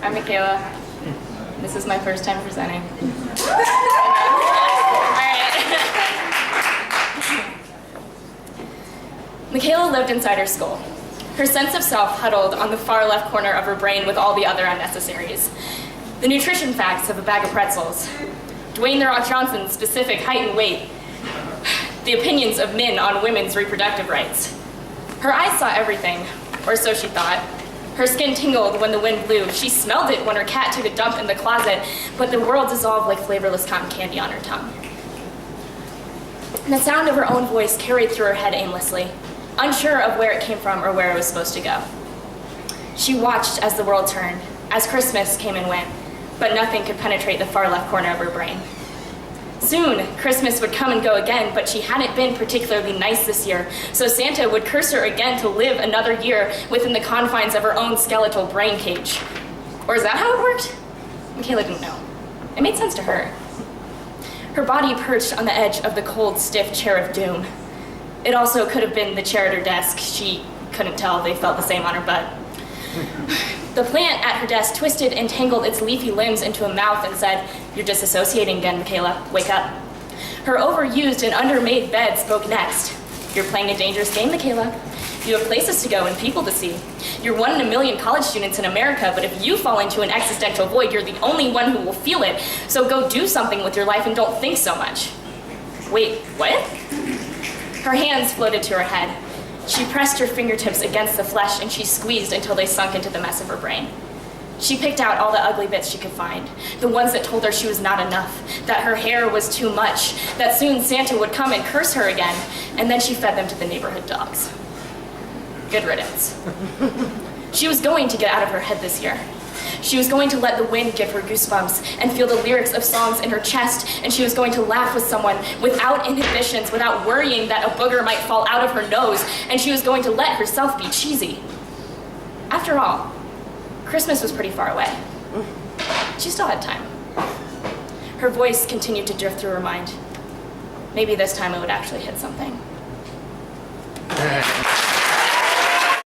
I'm Michaela. This is my first time presenting. All right. Michaela lived inside her skull. Her sense of self huddled on the far left corner of her brain with all the other unnecessaries. The nutrition facts of a bag of pretzels. Dwayne The Rock Johnson's specific height and weight. The opinions of men on women's reproductive rights. Her eyes saw everything, or so she thought. Her skin tingled when the wind blew. She smelled it when her cat took a dump in the closet, but the world dissolved like flavorless cotton candy on her tongue. And the sound of her own voice carried through her head aimlessly, unsure of where it came from or where it was supposed to go. She watched as the world turned, as Christmas came and went, but nothing could penetrate the far left corner of her brain. Soon, Christmas would come and go again, but she hadn't been particularly nice this year, so Santa would curse her again to live another year within the confines of her own skeletal brain cage. Or is that how it worked? Michaela didn't know. It made sense to her. Her body perched on the edge of the cold, stiff chair of doom. It also could have been the chair at her desk. She couldn't tell. They felt the same on her butt. The plant at her desk twisted and tangled its leafy limbs into a mouth and said, "You're disassociating again, Michaela. Wake up." Her overused and undermade bed spoke next. "You're playing a dangerous game, Michaela. You have places to go and people to see. You're 1 in a million college students in America, but if you fall into an existential void, you're the only one who will feel it. So go do something with your life and don't think so much." Wait, what? Her hands floated to her head. She pressed her fingertips against the flesh and she squeezed until they sunk into the mess of her brain. She picked out all the ugly bits she could find, the ones that told her she was not enough, that her hair was too much, that soon Santa would come and curse her again, and then she fed them to the neighborhood dogs. Good riddance. She was going to get out of her head this year. She was going to let the wind give her goosebumps and feel the lyrics of songs in her chest, and she was going to laugh with someone without inhibitions, without worrying that a booger might fall out of her nose, and she was going to let herself be cheesy. After all, Christmas was pretty far away. She still had time. Her voice continued to drift through her mind. Maybe this time it would actually hit something.